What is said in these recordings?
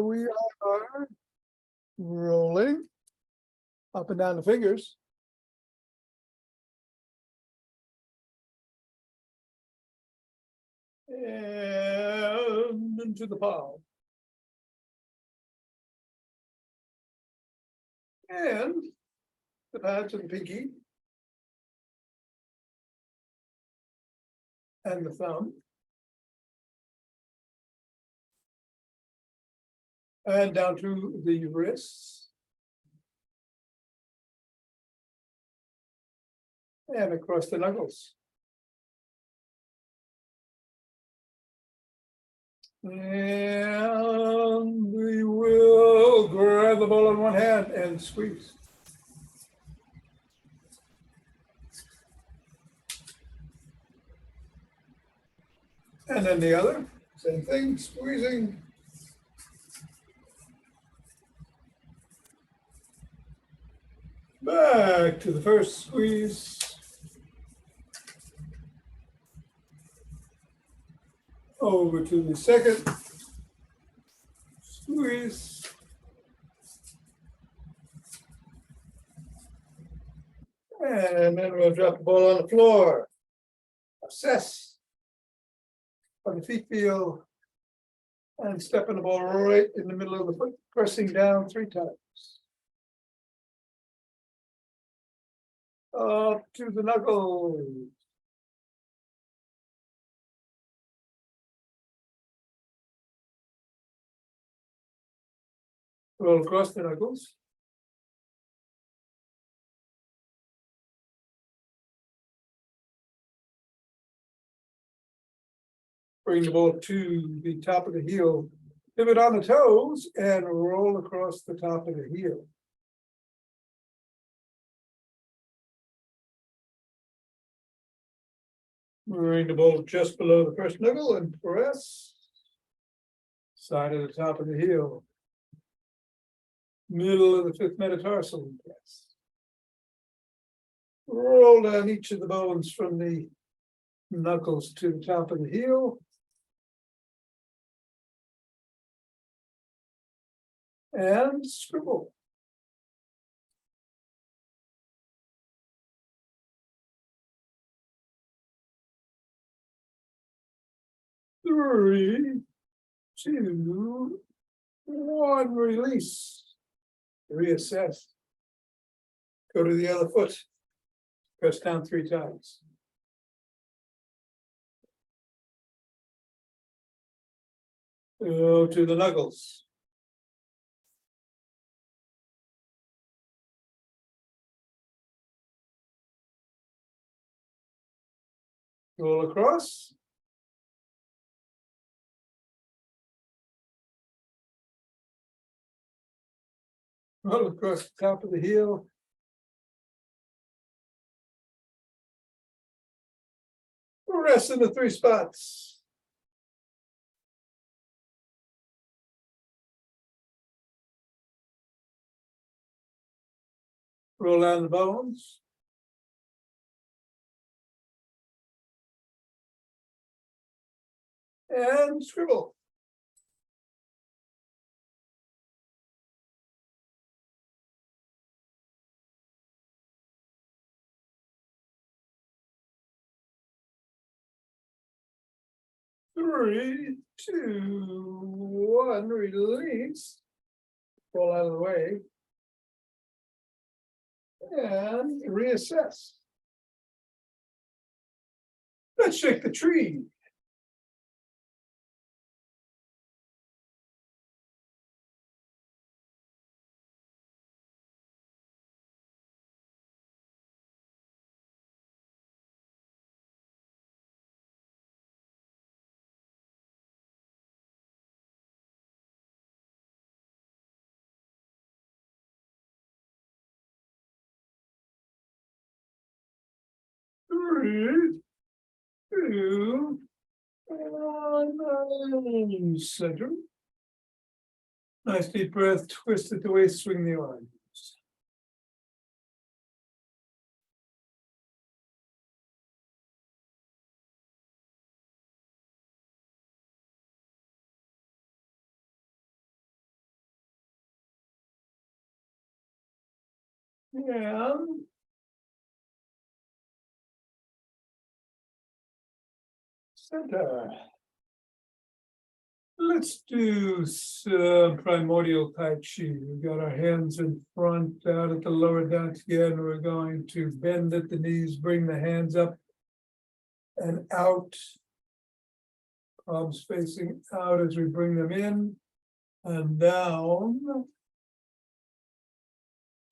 we are rolling up and down the fingers. And into the palm. And the pads of the pinky. And the thumb. And down to the wrists. And across the knuckles. And we will grab the ball in one hand and squeeze. And then the other, same thing, squeezing. Back to the first squeeze. Over to the second squeeze. And then we'll drop the ball on the floor. Assess how the feet feel. And stepping the ball right in the middle of the foot, pressing down 3 times. Up to the knuckles. Roll across the knuckles. Bring the ball to the top of the heel. Pivot on the toes and roll across the top of the heel. Bring the ball just below the first knuckle and press. Side of the top of the heel. Middle of the 5th metatarsal and press. Roll down each of the bones from the knuckles to the top of the heel. And scribble. Three, 2, 1, release. Reassess. Go to the other foot. Press down 3 times. Go to the knuckles. Roll across. Roll across the top of the heel. Rest in the 3 spots. Roll down the bones. And scribble. Three, 2, 1, release. Roll out of the way. And reassess. Let's shake the tree. Three, 2, 1, center. Nice deep breath, twist at the waist, swing the arm. And center. Let's do some primordial Tai Chi. We've got our hands in front, out at the lower down again. We're going to bend at the knees, bring the hands up and out. Palms facing out as we bring them in and down.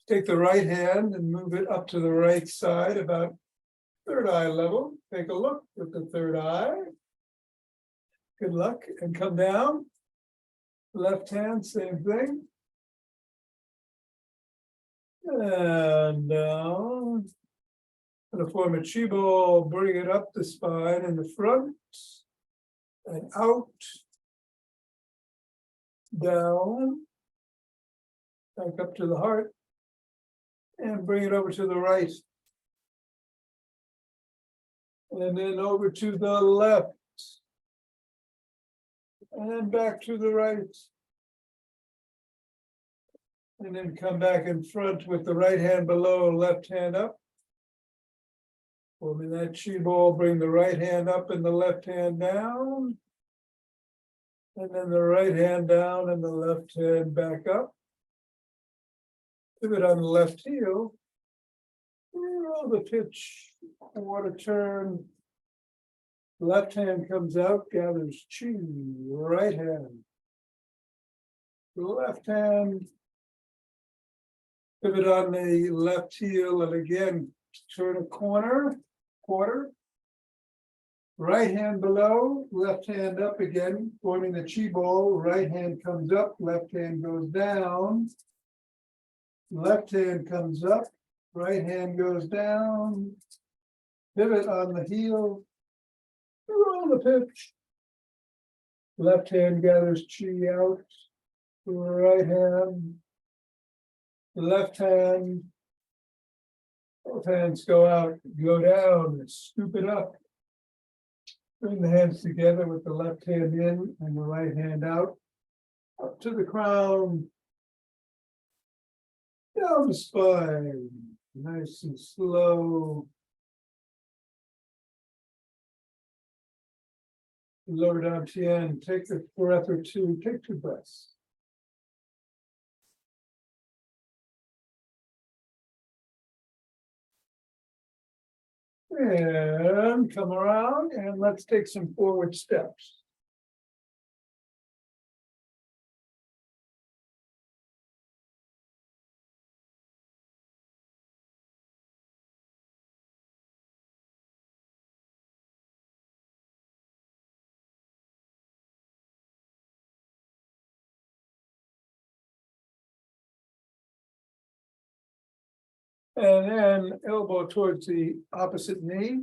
Take the right hand and move it up to the right side, about third eye level. Take a look at the third eye. Good luck, and come down. Left hand, same thing. And down. Gonna form a chi ball, bring it up the spine in the front. And out. Down. Back up to the heart. And bring it over to the right. And then over to the left. And back to the right. And then come back in front with the right hand below, left hand up. Forming that chi ball, bring the right hand up and the left hand down. And then the right hand down and the left hand back up. Pivot on the left heel. Roll the pitch, quarter turn. Left hand comes out, gathers chi, right hand. Left hand. Pivot on the left heel and again, turn a corner, quarter. Right hand below, left hand up again, forming the chi ball. Right hand comes up, left hand goes down. Left hand comes up, right hand goes down. Pivot on the heel. Roll the pitch. Left hand gathers chi out. Right hand. Left hand. Both hands go out, go down, and scoop it up. Bring the hands together with the left hand in and the right hand out. Up to the crown. Down the spine. Nice and slow. Lower down to the end. Take a breath or two. Take 2 breaths. And come around and let's take some forward steps. And then elbow towards the opposite knee.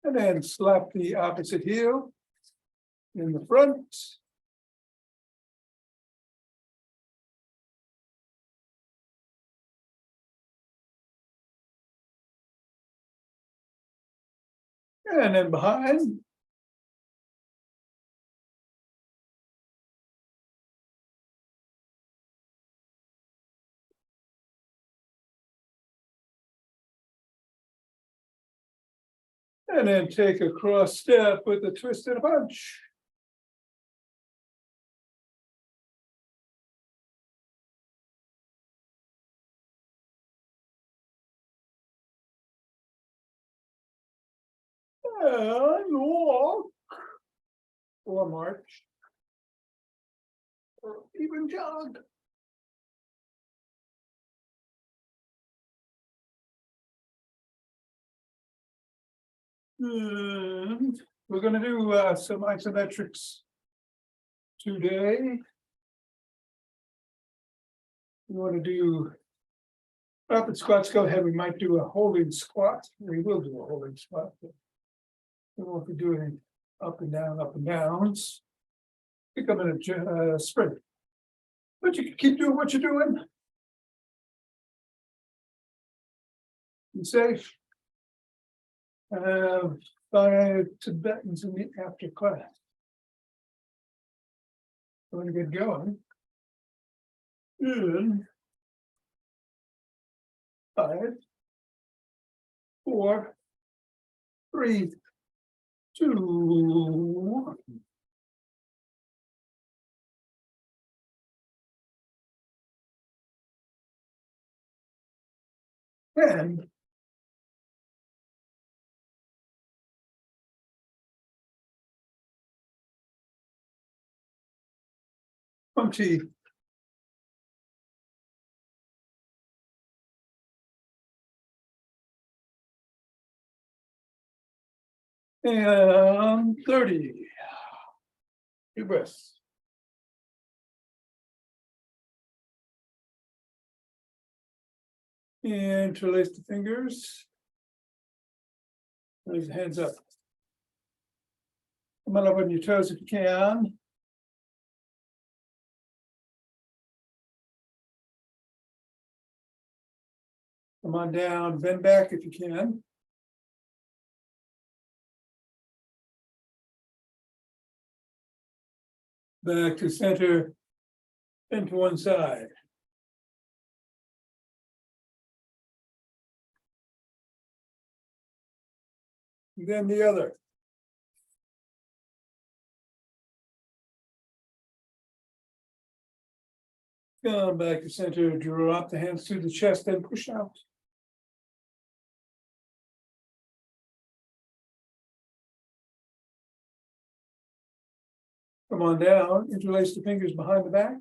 And then slap the opposite heel in the front. And then behind. And then take a cross step with a twist and a punch. And walk. Or march. Or even jog. And we're going to do some isometrics today. We want to do rapid squats. Go ahead. We might do a holding squat. We will do a holding squat. We won't be doing up and downs. I think I'm going to sprint. But you can keep doing what you're doing. Be safe. have 5 Tibetans in the after class. Going to get going. In 5, 4, 3, 2. And 20. And 30. Deep breaths. Interlace the fingers. Raise the hands up. Come on up on your toes if you can. Come on down, bend back if you can. Back to center, and to one side. Then the other. Come back to center, drop the hands through the chest, then push out. Come on down, interlace the fingers behind the back.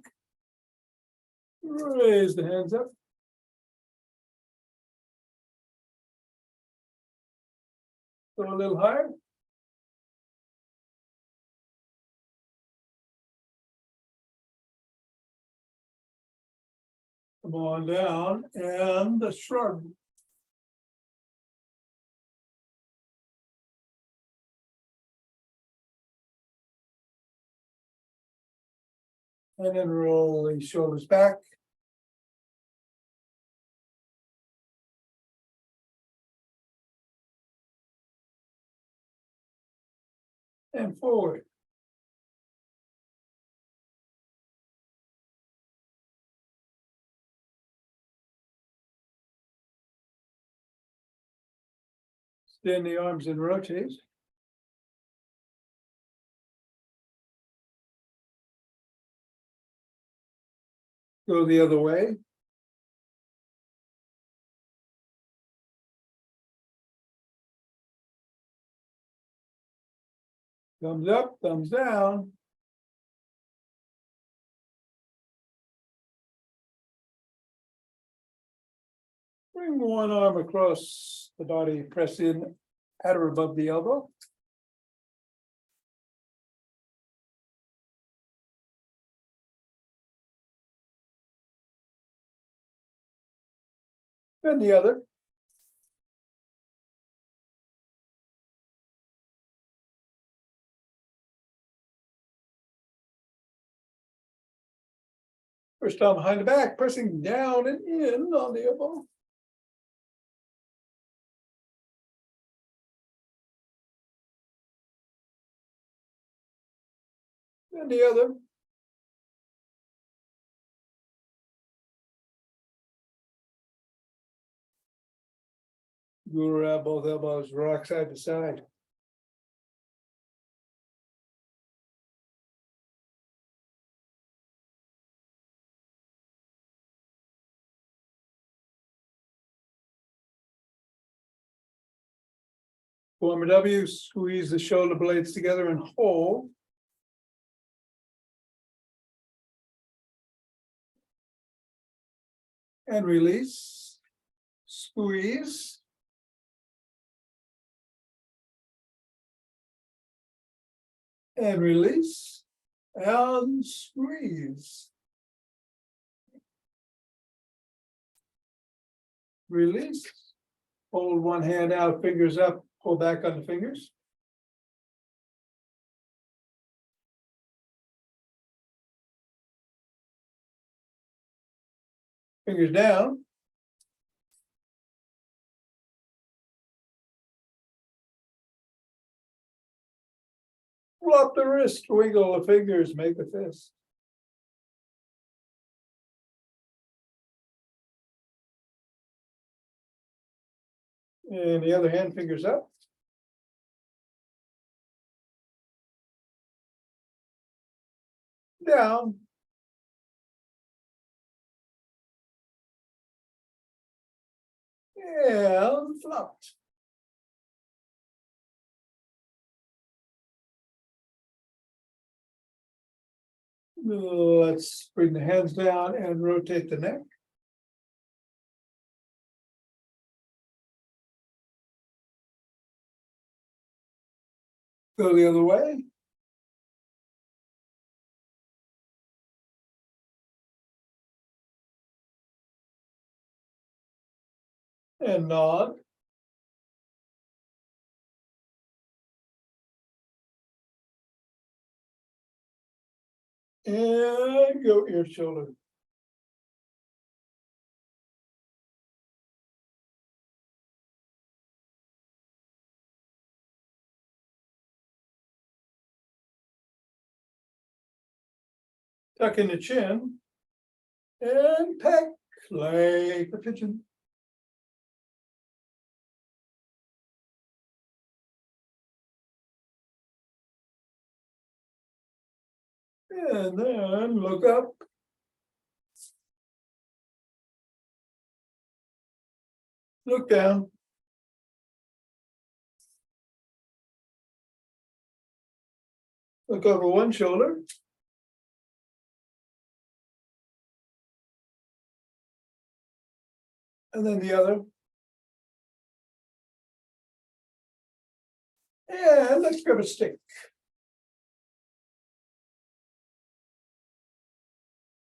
Raise the hands up. Go a little higher. Come on down and a shrug. And then roll the shoulders back. And forward. Extend the arms and rotate. Go the other way. Thumbs up, thumbs down. Bring one arm across the body, press in at or above the elbow. Then the other. First arm behind the back, pressing down and in on the elbow. And the other. Grab both elbows, rock side to side. Form a W, squeeze the shoulder blades together and hold. And release. Squeeze. And release. And squeeze. Release. Hold one hand out, fingers up, pull back on the fingers. Fingers down. Flop the wrist, wiggle the fingers, make a fist. And the other hand, fingers up. Down. And flopped. Let's bring the hands down and rotate the neck. Go the other way. And nod. And go ear shoulder. Tuck in the chin. And peck like a pigeon. And then look up. Look down. Look over one shoulder. And then the other. And let's grab a stick.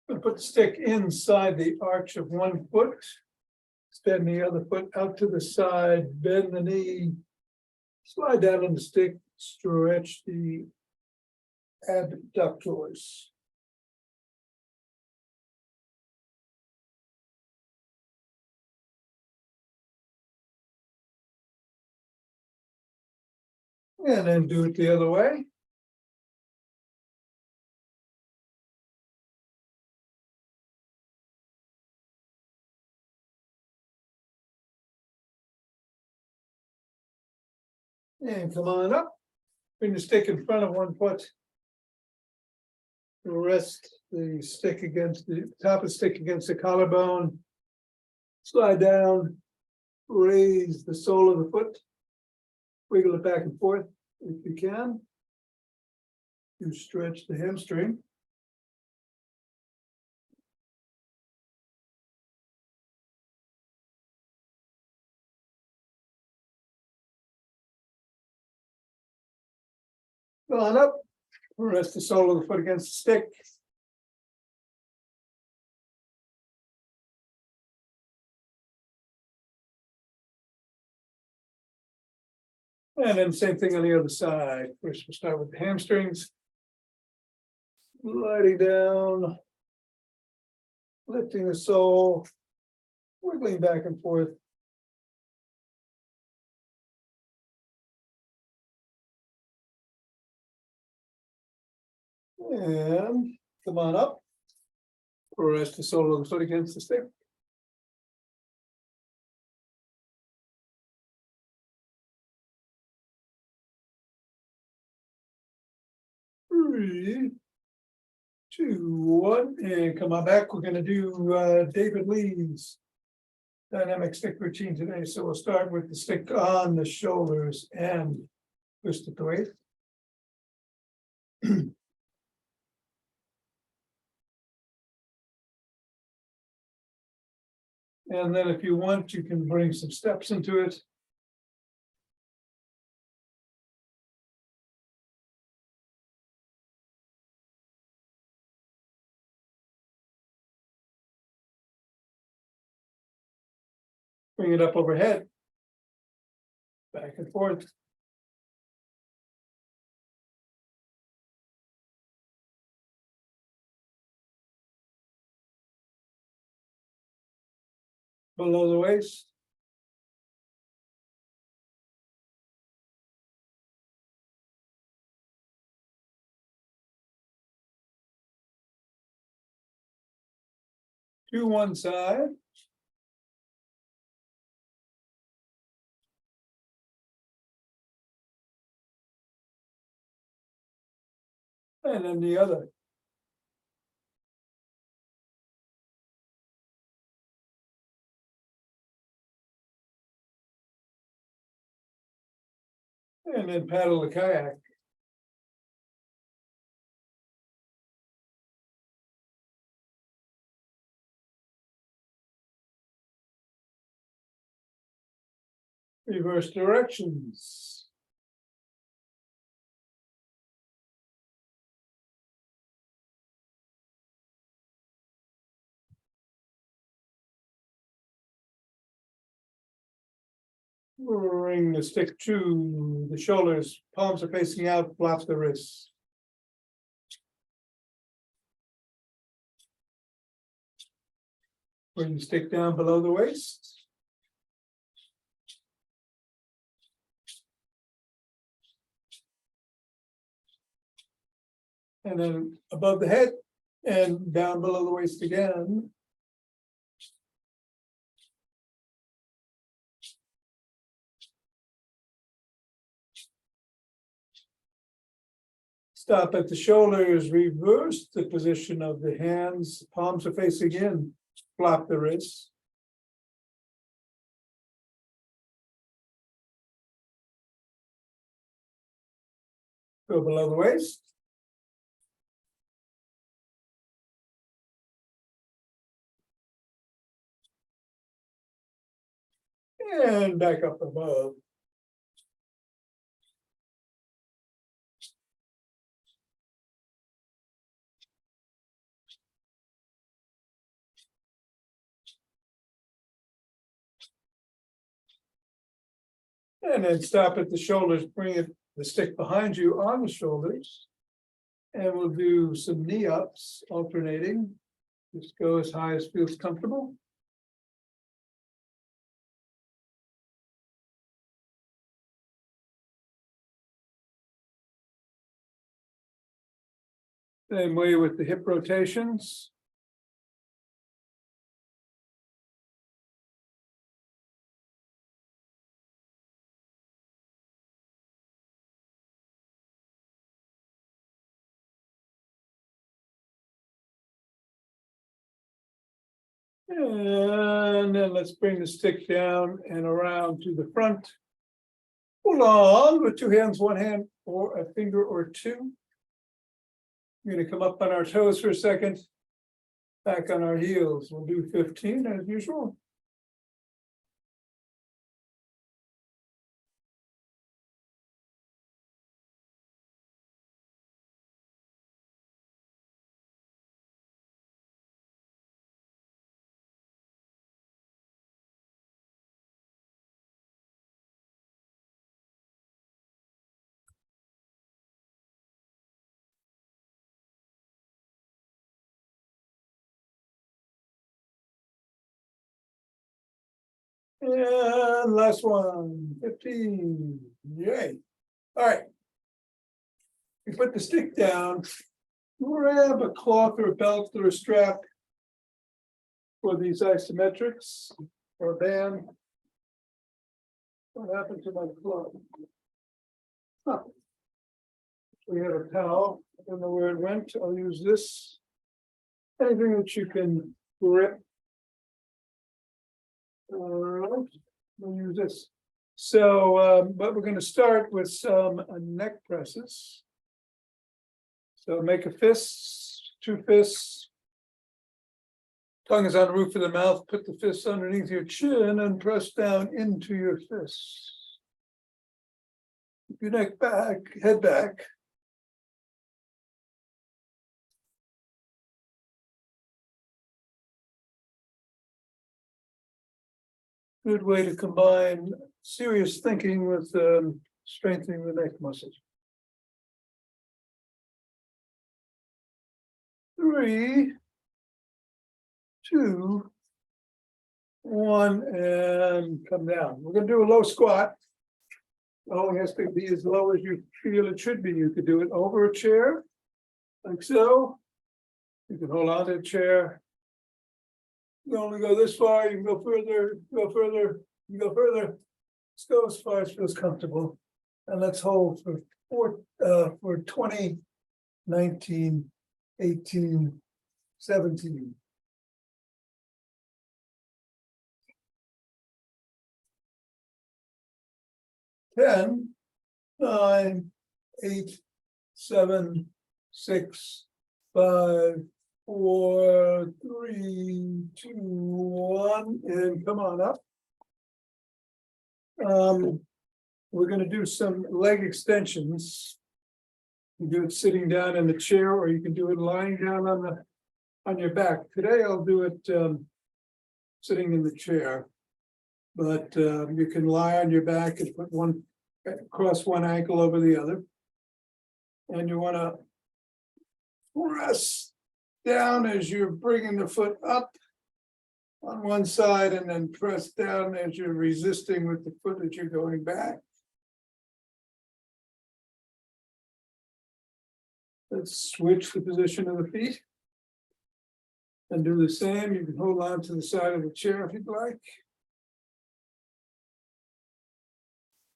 We'll put the stick inside the arch of one foot. Extend the other foot out to the side, bend the knee. Slide down on the stick, stretch the abductors. And then do it the other way. And come on up. Bring the stick in front of one foot. Rest the stick against the top of the stick against the collarbone. Slide down. Raise the sole of the foot. Wiggle it back and forth if you can. You stretch the hamstring. Go on up. Rest the sole of the foot against the stick. And then same thing on the other side. First we'll start with the hamstrings. Sliding down. Lifting the sole. Wiggling back and forth. And come on up. Rest the sole of the foot against the stick. Three, two, one, and come on back. We're going to do David Lee's dynamic stick routine today. So we'll start with the stick on the shoulders and twist it away. And then if you want, you can bring some steps into it. Bring it up overhead. Back and forth. Below the waist. to one side. And then the other. And then paddle the kayak. Reverse directions. Bring the stick to the shoulders, palms are facing out, flap the wrists. Bring the stick down below the waist. And then above the head and down below the waist again. Stop at the shoulders, reverse the position of the hands, palms are facing in, flop the wrists. Go below the waist. And back up above. And then stop at the shoulders, bring the stick behind you on the shoulders. And we'll do some knee ups, alternating. Just go as high as feels comfortable. Same way with the hip rotations. And then let's bring the stick down and around to the front. Hold on with two hands, one hand or a finger or two. We're going to come up on our toes for a second. Back on our heels. We'll do 15 as usual. And last one, 15. Yay. All right. You put the stick down, grab a cloth or a belt or a strap for these isometrics or a band. What happened to my cloth? Huh. We have a towel. I don't know where it went. I'll use this. Anything that you can grip. All right, we'll use this. So, but we're going to start with some neck presses. So make a fist, two fists. Tongue is on the roof of the mouth. Put the fists underneath your chin and press down into your fists. Keep your neck back, head back. Good way to combine serious thinking with strengthening the neck muscles. 3, 2, 1, and come down. We're going to do a low squat. It only has to be as low as you feel it should be. You could do it over a chair, like so. You can hold on to the chair. You only go this far, you can go further, go further, you go further. Let's go as far as feels comfortable. And let's hold for 20, 19, 18, 17. 10, 9, 8, 7, 6, 5, 4, 3, 2, 1, and come on up. We're going to do some leg extensions. You can do it sitting down in the chair, or you can do it lying down on your back. Today I'll do it sitting in the chair, but you can lie on your back and put cross one ankle over the other, and you want to press down as you're bringing the foot up on one side, and then press down as you're resisting with the foot that you're going back. Let's switch the position of the feet and do the same. You can hold on to the side of the chair if you'd like.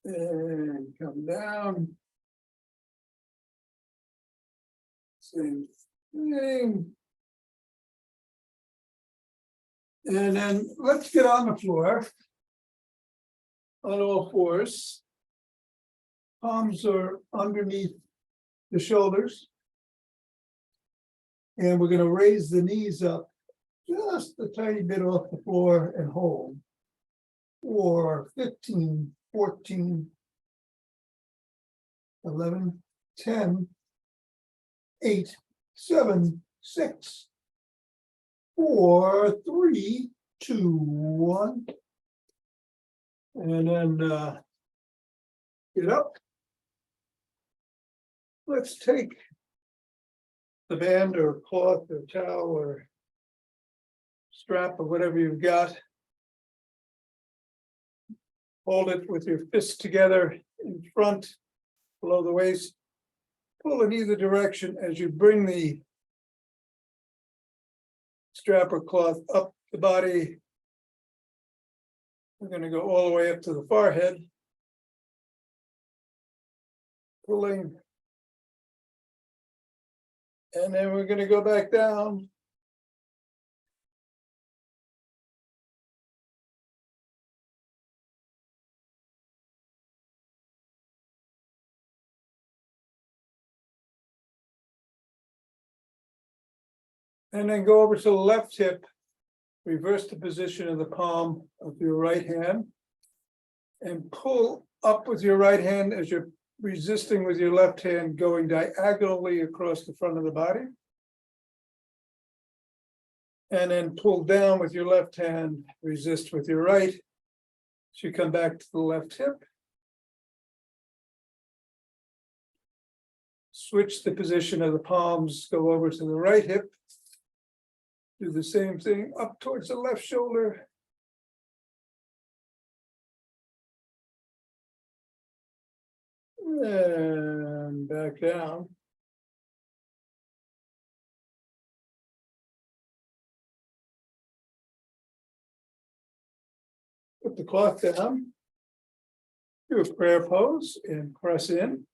And come down. Same thing. And then let's get on the floor on all fours. Palms are underneath the shoulders. And we're going to raise the knees up just a tiny bit off the floor and hold. For 15, 14, 11, 10, 8, 7, 6, 4, 3, 2, 1. And then get up. Let's take the band or cloth or towel or strap or whatever you've got. Hold it with your fists together in front, below the waist. Pull in either direction as you bring the strap or cloth up the body. We're going to go all the way up to the forehead. Pulling. And then we're going to go back down. And then go over to the left hip, reverse the position of the palm of your right hand, and pull up with your right hand as you're resisting with your left hand, going diagonally across the front of the body. And then pull down with your left hand, resist with your right. So you come back to the left hip. Switch the position of the palms, go over to the right hip. Do the same thing up towards the left shoulder. And back down. Put the cloth down. Do a prayer pose and press in.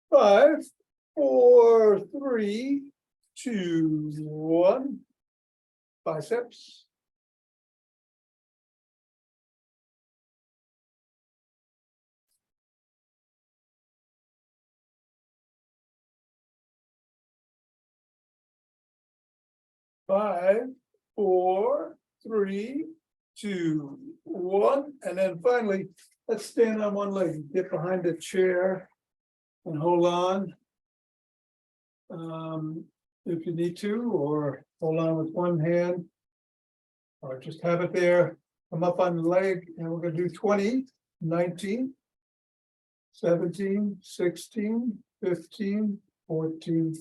Five, 4, 3, 2, 1. Biceps. Five, 4, 3, 2, 1. And then finally, let's stand on one leg. Get behind the chair and hold on. If you need to, or hold on with one hand, or just have it there. Come up on the leg, and we're going to do 20, 19, 17, 16, 15, 14,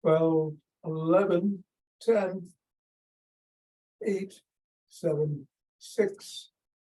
12, 11, 10, 8, 7, 6,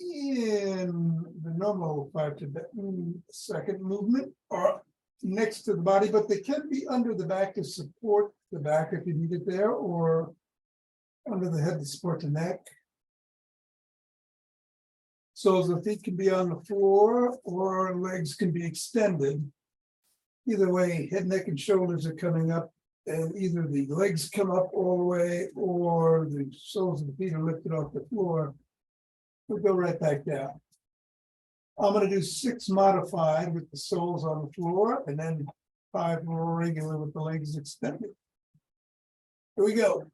in the normal 5 Tibetan second movement or next to the body, but they can be under the back to support the back if you need it there, or under the head to support the neck. Soles of the feet can be on the floor or legs can be extended. Either way, head, neck, and shoulders are coming up, and either the legs come up all the way or the soles of the feet are lifted off the floor. We'll go right back down. I'm going to do 6 modified with the soles on the floor and then 5 regular with the legs extended. Here we go.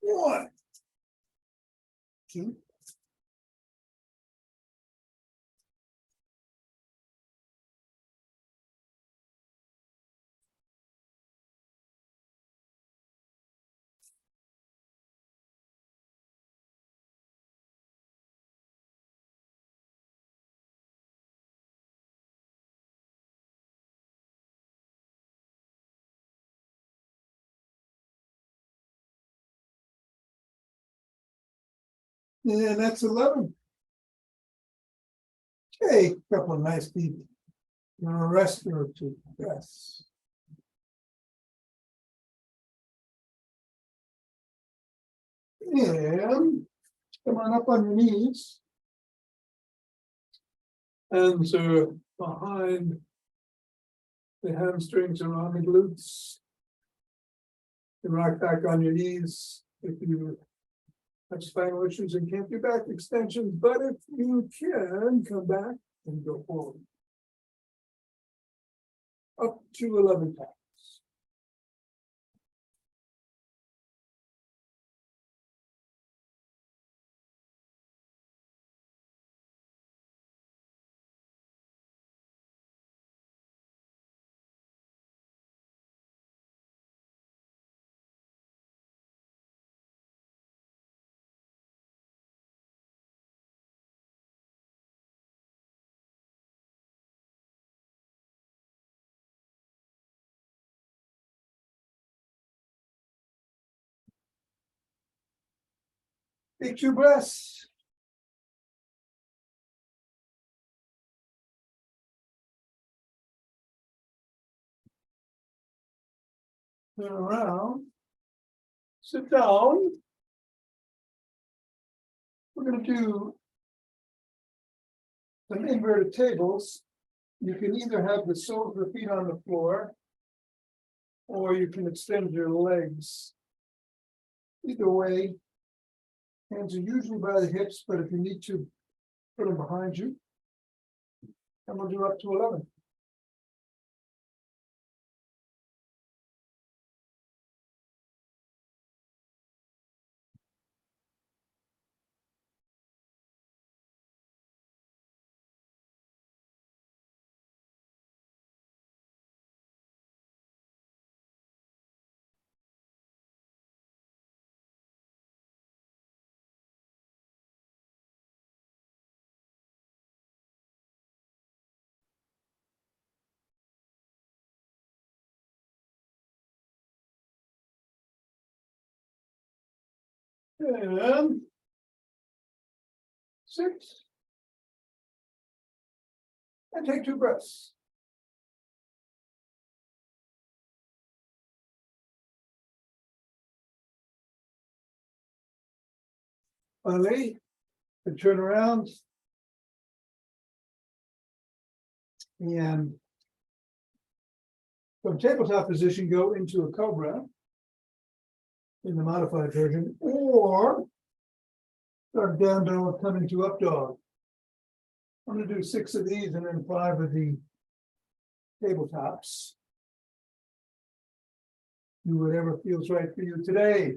1, 2, and that's 11. Okay, couple of nice people. A rest or 2. Yes. And come on up on your knees. Hands are behind the hamstrings around the glutes. And rock back on your knees if you have spinal issues and can't do back extensions, but if you can, come back and go forward. Up to 11 times. Take 2 breaths. Turn around. Sit down. We're going to do some inverted tables. You can either have the soles of the feet on the floor, or you can extend your legs. Either way, hands are usually by the hips, but if you need to, put them behind you. And we'll do up to 11. And 6. And take 2 breaths. Finally, and turn around. And from tabletop position, go into a cobra in the modified version, or start down dog, come into up dog. I'm going to do 6 of these and then 5 of the tabletops. Do whatever feels right for you today.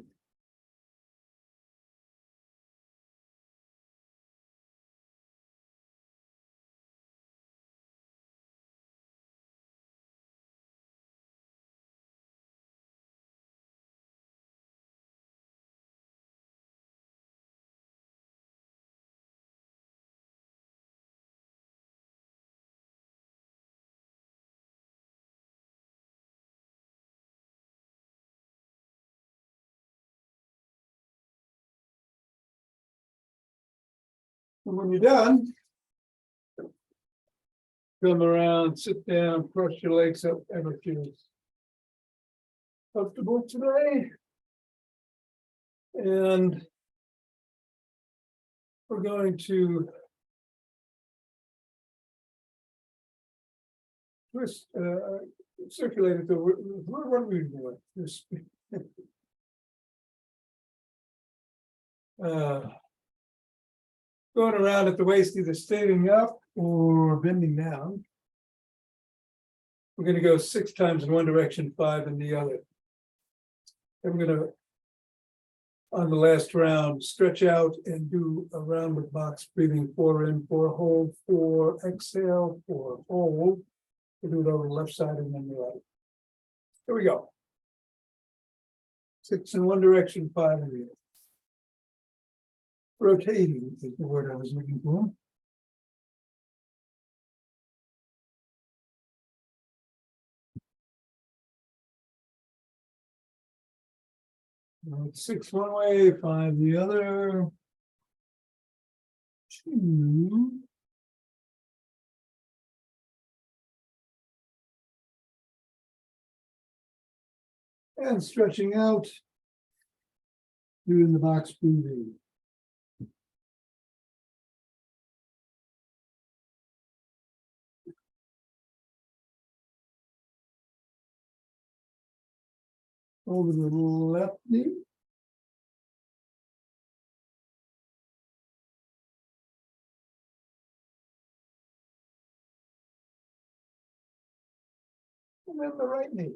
And when you're done, come around, sit down, cross your legs up, ever feels comfortable today. And we're going to twist, circulate it. What are we doing? This. Going around at the waist, either standing up or bending down. We're going to go 6 times in one direction, 5 in the other. Then we're going to, on the last round, stretch out and do a round with box breathing. 4 in, 4 hold, 4 exhale, 4 hold. We'll do it over the left side and then the right. Here we go. 6 in one direction, 5 in the other. Rotating is the word I was looking for. Right, 6 one way, 5 the other. 2. And stretching out. Doing the box breathing. Over the left knee. And then the right knee.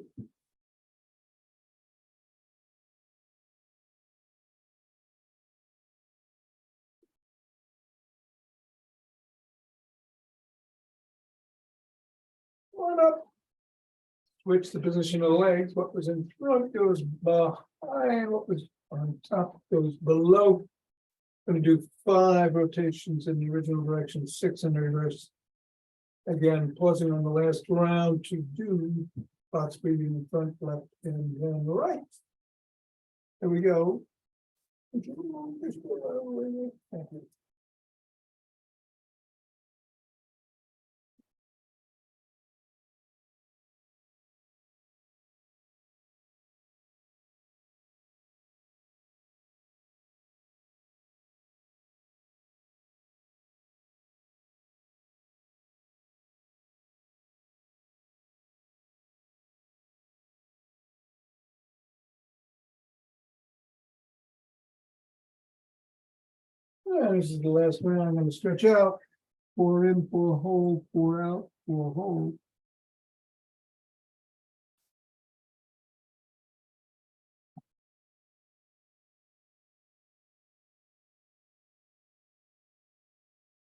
Line up. Switch the position of the legs. What was in front goes behind. What was on top goes below. Going to do 5 rotations in the original direction, 6 in the reverse. Again, pausing on the last round to do box breathing in front, left, and then right. There we go. Thank you. This is the last round. I'm going to stretch out. 4 in, 4 hold, 4 out, 4 hold.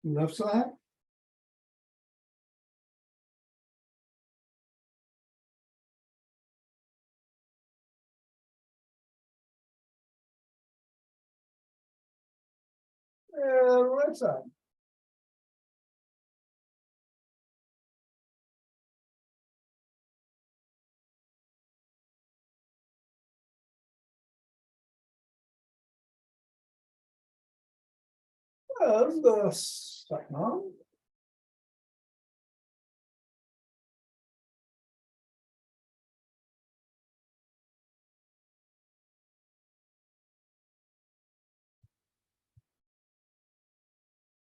Left side. And right side. As the second arm.